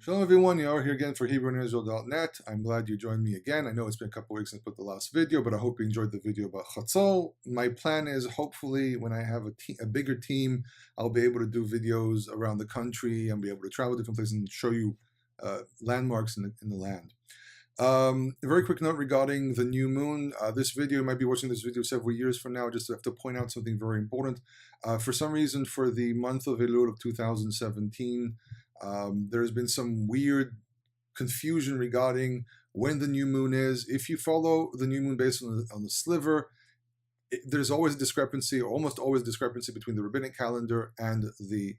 Shalom everyone, Yair here again for HebrewInIsrael.net. I'm glad you joined me again. I know it's been a couple of weeks since I put the last video, but I hope you enjoyed the video about Chatzol. My plan is hopefully when I have a bigger team, I'll be able to do videos around the country and be able to travel to different places and show you landmarks in the land. A very quick note regarding the new moon. This video, you might be watching this video several years from now, just have to point out something very important. For some reason, for the month of Elul of 2017, there has been some weird confusion regarding when the new moon is. If you follow the new moon based on the sliver, there's always a discrepancy, or almost always a discrepancy between the rabbinic calendar and the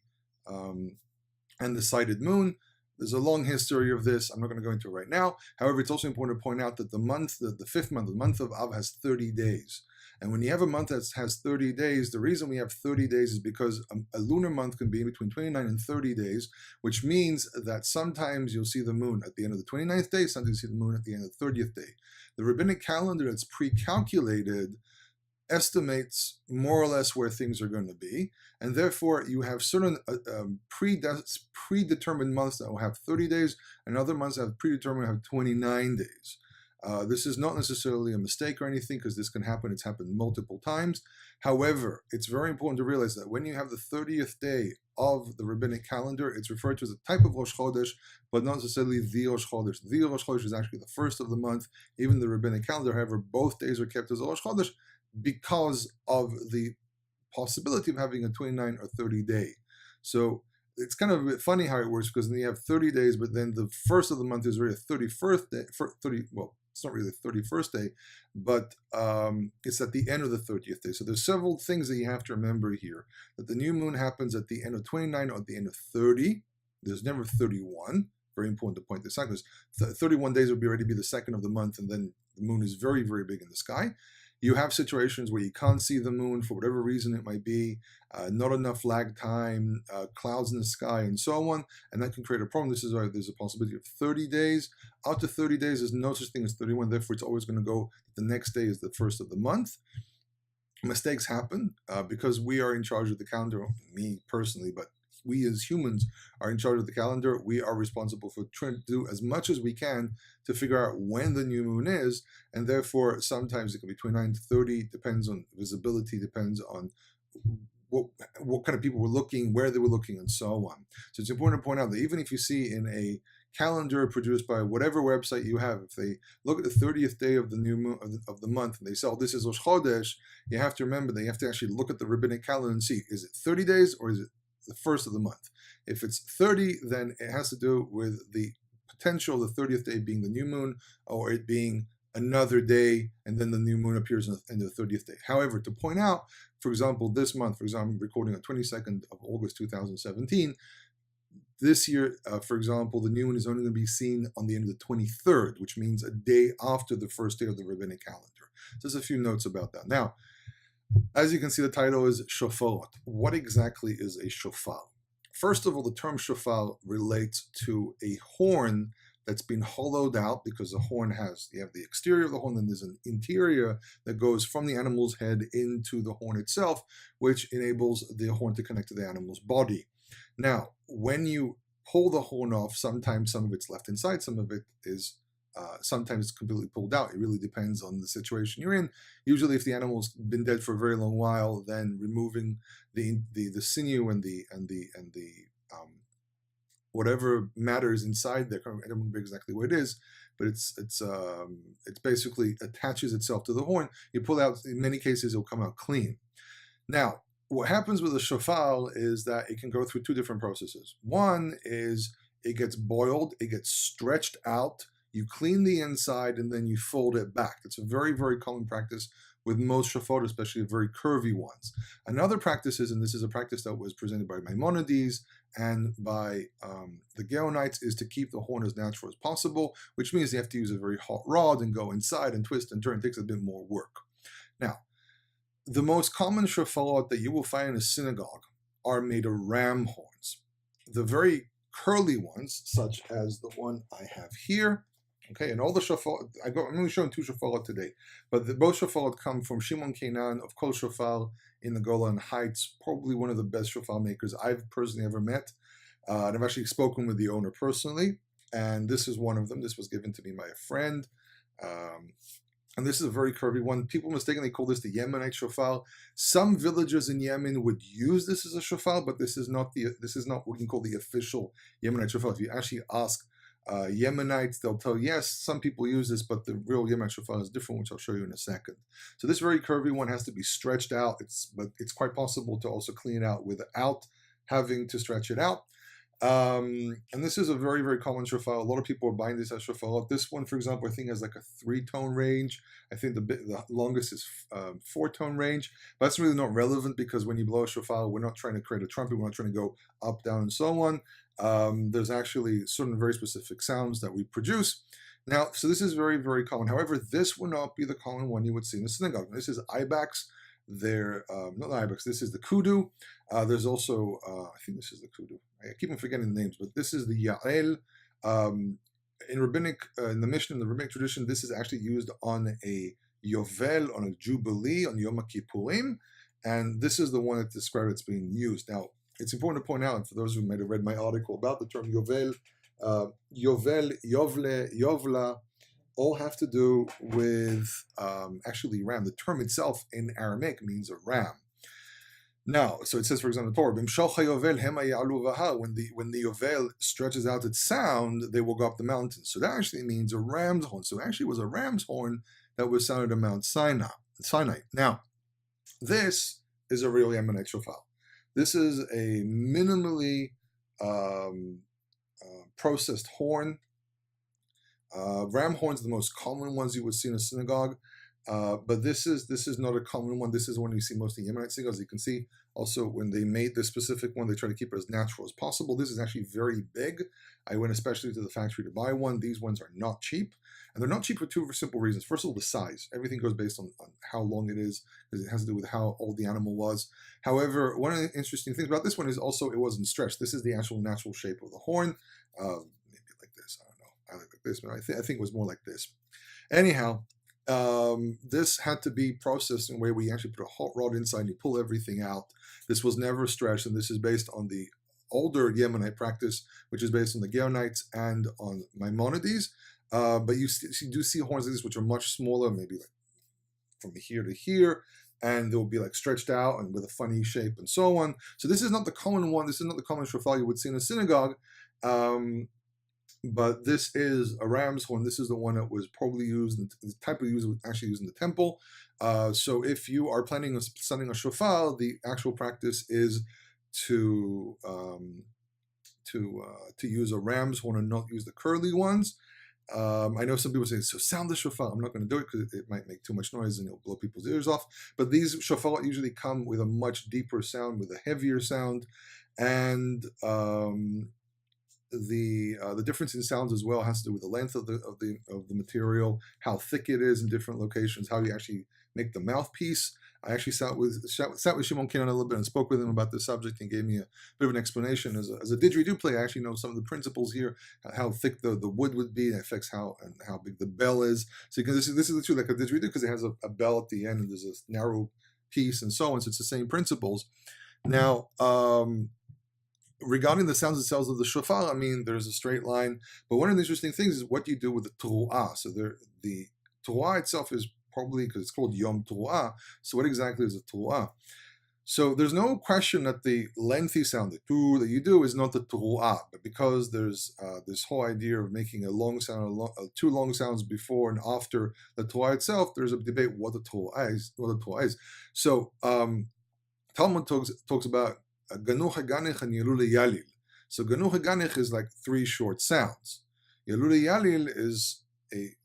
sighted moon. There's a long history of this. I'm not going to go into it right now. However, it's also important to point out that the fifth month, the month of Av, has 30 days. And when you have a month that has 30 days, the reason we have 30 days is because a lunar month can be between 29 and 30 days, which means that sometimes you'll see the moon at the end of the 29th day, sometimes you see the moon at the end of the 30th day. The rabbinic calendar that's pre-calculated estimates more or less where things are going to be, and therefore you have certain predetermined months that will have 30 days, and other months that have predetermined have 29 days. This is not necessarily a mistake or anything, because this can happen. It's happened multiple times. However, it's very important to realize that when you have the 30th day of the rabbinic calendar, it's referred to as a type of Rosh Chodesh, but not necessarily the Rosh Chodesh. The Rosh Chodesh is actually the first of the month, even the rabbinic calendar. However, both days are kept as a Rosh Chodesh because of the possibility of having a 29 or 30 day. So it's kind of a bit funny how it works, because then you have 30 days, but then the first of the month is really a 31st day, well, it's not really the 31st day, but it's at the end of the 30th day. So there's several things that you have to remember here, that the new moon happens at the end of 29 or at the end of 30. There's never 31. Very important to point this out, because 31 days would already be the second of the month, and then the moon is very, very big in the sky. You have situations where you can't see the moon for whatever reason it might be, not enough lag time, clouds in the sky, and so on, and that can create a problem. This is why there's a possibility of 30 days. Up to 30 days, there's no such thing as 31, therefore it's always going to go, the next day is the first of the month. Mistakes happen because we are in charge of the calendar, me personally, but we as humans are in charge of the calendar. We are responsible for trying to do as much as we can to figure out when the new moon is, and therefore sometimes it can be 29 to 30, depends on visibility, depends on what kind of people were looking, where they were looking, and so on. So it's important to point out that even if you see in a calendar produced by whatever website you have, if they look at the 30th day of the new moon of the month and they say, oh, this is Rosh Chodesh, you have to remember that you have to actually look at the rabbinic calendar and see, is it 30 days or is it the first of the month? If it's 30, then it has to do with the potential of the 30th day being the new moon, or it being another day, and then the new moon appears in the 30th day. However, to point out, for example, this month, for example, I'm recording on 22nd of August 2017, this year, for example, the new moon is only going to be seen on the end of the 23rd, which means a day after the first day of the rabbinic calendar. So there's a few notes about that. Now, as you can see, the title is Shofarot. What exactly is a shofar? First of all, the term shofar relates to a horn that's been hollowed out, because the horn you have the exterior of the horn, then there's an interior that goes from the animal's head into the horn itself, which enables the horn to connect to the animal's body. Now, when you pull the horn off, sometimes some of it's left inside, some of it is sometimes it's completely pulled out. It really depends on the situation you're in. Usually, if the animal's been dead for a very long while, then removing the sinew and the whatever matters inside there, I don't remember exactly what it is, but it's basically attaches itself to the horn. You pull out, in many cases, it'll come out clean. Now, what happens with a shofar is that it can go through two different processes. One is it gets boiled, it gets stretched out. You clean the inside and then you fold it back. It's a very, very common practice with most Shofarot, especially very curvy ones. Another practice is, and this is a practice that was presented by Maimonides and by the Gaonites, is to keep the horn as natural as possible, which means you have to use a very hot rod and go inside and twist and turn. It takes a bit more work. Now, the most common Shofarot that you will find in a synagogue are made of ram horns. The very curly ones, such as the one I have here, okay, and all the Shofarot, I'm only showing two Shofarot today, but both Shofarot come from Shimon Kenan of Kol Shofar in the Golan Heights, probably one of the best Shofar makers I've personally ever met. And I've actually spoken with the owner personally, and this is one of them. This was given to me by a friend. And this is a very curvy one. People mistakenly call this the Yemenite shofar. Some villagers in Yemen would use this as a shofar, but this is not what we can call the official Yemenite shofar. If you actually ask Yemenites, they'll tell yes, some people use this, but the real Yemenite shofar is different, which I'll show you in a second. So this very curvy one has to be stretched out. But it's quite possible to also clean it out without having to stretch it out. And this is a very, very common shofar. A lot of people are buying this as Shofarot. This one, for example, I think has like a 3-tone range. I think the longest is 4-tone range. But that's really not relevant, because when you blow a shofar, we're not trying to create a trumpet. We're not trying to go up, down, and so on. There's actually certain very specific sounds that we produce. Now, so this is very, very common. However, this would not be the common one you would see in the synagogue. This is ibex. They're not the ibex. This is the kudu. There's also, I think this is the kudu. I keep on forgetting the names, but this is the Yael. In rabbinic, in the Mishnah, in the rabbinic tradition, this is actually used on a Yovel, on a Jubilee, on Yom Kippurim, and this is the one that describes it's being used. Now, it's important to point out, and for those who might have read my article about the term Yovel, Yovel, Yovle, Yovla, all have to do with actually ram. The term itself in Aramaic means a ram. Now, so it says, for example, in the Torah, when the Yovel stretches out its sound, they will go up the mountain. So that actually means a ram's horn. So it actually was a ram's horn that was sounded on Mount Sinai. Now, this is a real Yemenite shofar. This is a minimally processed horn. Ram horns are the most common ones you would see in a synagogue, but this is not a common one. This is one you see mostly in Yemenite synagogues. You can see also when they made this specific one, they try to keep it as natural as possible. This is actually very big. I went especially to the factory to buy one. These ones are not cheap, and they're not cheap for two simple reasons. First of all, the size. Everything goes based on how long it is, because it has to do with how old the animal was. However, one of the interesting things about this one is also it wasn't stretched. This is the actual natural shape of the horn. Maybe like this. I don't know. I like this, but I think it was more like this. Anyhow, this had to be processed in a way where you actually put a hot rod inside and you pull everything out. This was never stretched, and this is based on the older Yemenite practice, which is based on the Gaonites and on Maimonides. But you do see horns like this, which are much smaller, maybe like from here to here, and they'll be like stretched out and with a funny shape and so on. So this is not the common one. This is not the common shofar you would see in a synagogue. But this is a ram's horn. This is the one that was probably used, the type of use was actually used in the temple. So if you are planning on sending a shofar, the actual practice is to use a ram's horn and not use the curly ones. I know some people say, so sound the shofar. I'm not going to do it because it might make too much noise and it'll blow people's ears off. But these shofar usually come with a much deeper sound, with a heavier sound, and the difference in sounds as well has to do with the length of the material, how thick it is in different locations, how you actually make the mouthpiece. I actually sat with Shimon Kinan a little bit and spoke with him about this subject and gave me a bit of an explanation. As a didgeridoo player, I actually know some of the principles here, how thick the wood would be, and affects how big the bell is. So this is literally like a didgeridoo because it has a bell at the end and there's a narrow piece and so on. So it's the same principles. Now, regarding the sounds themselves of the shofar, I mean, there's a straight line, but one of the interesting things is what you do with the teruah. So the teruah itself is probably, because it's called Yom Teruah. So what exactly is a teruah? So there's no question that the lengthy sound, the tu that you do, is not the teruah, but because there's this whole idea of making a long sound, two long sounds before and after the teruah itself, there's a debate what the teruah is. So Talmud talks about Ganuch Haganich and Yelule Yalil. So Ganuch Haganich is like 3 short sounds. Yelule Yalil is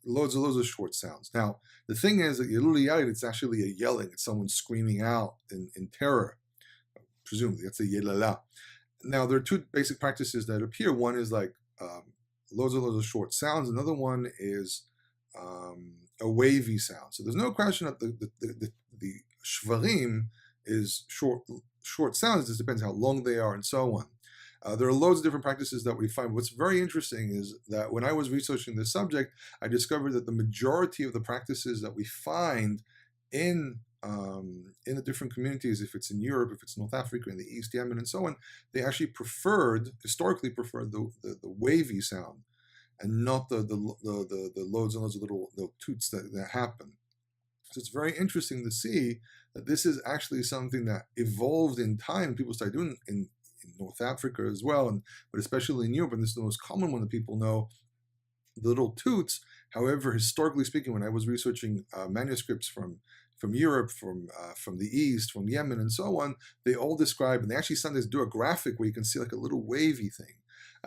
loads of short sounds. Now, the thing is that Yelule Yalil, it's actually a yelling. It's someone screaming out in terror. Presumably, that's a Yelala. Now, there are 2 basic practices that appear. One is like loads of short sounds. Another one is a wavy sound. So there's no question that the shvarim is short sounds. It just depends how long they are and so on. There are loads of different practices that we find. What's very interesting is that when I was researching this subject, I discovered that the majority of the practices that we find in in the different communities, if it's in Europe, if it's North Africa, in the East, Yemen, and so on, they actually historically preferred the wavy sound and not the loads and loads of little toots that happen. So it's very interesting to see that this is actually something that evolved in time. People started doing in North Africa as well, but especially in Europe, and this is the most common one that people know, the little toots. However, historically speaking, when I was researching manuscripts from Europe, from the East, from Yemen, and so on, they all describe, and they actually sometimes do a graphic where you can see like a little wavy thing.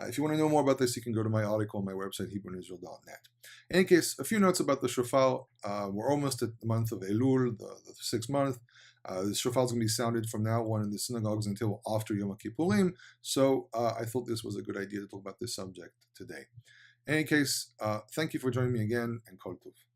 If you want to know more about this, you can go to my article on my website, HebrewIsrael.net. In any case, a few notes about the shofar. We're almost at the month of Elul, the 6th month. The shofar is going to be sounded from now on in the synagogues until after Yom Kippurim. So I thought this was a good idea to talk about this subject today. In any case, thank you for joining me again, and Kol Tov.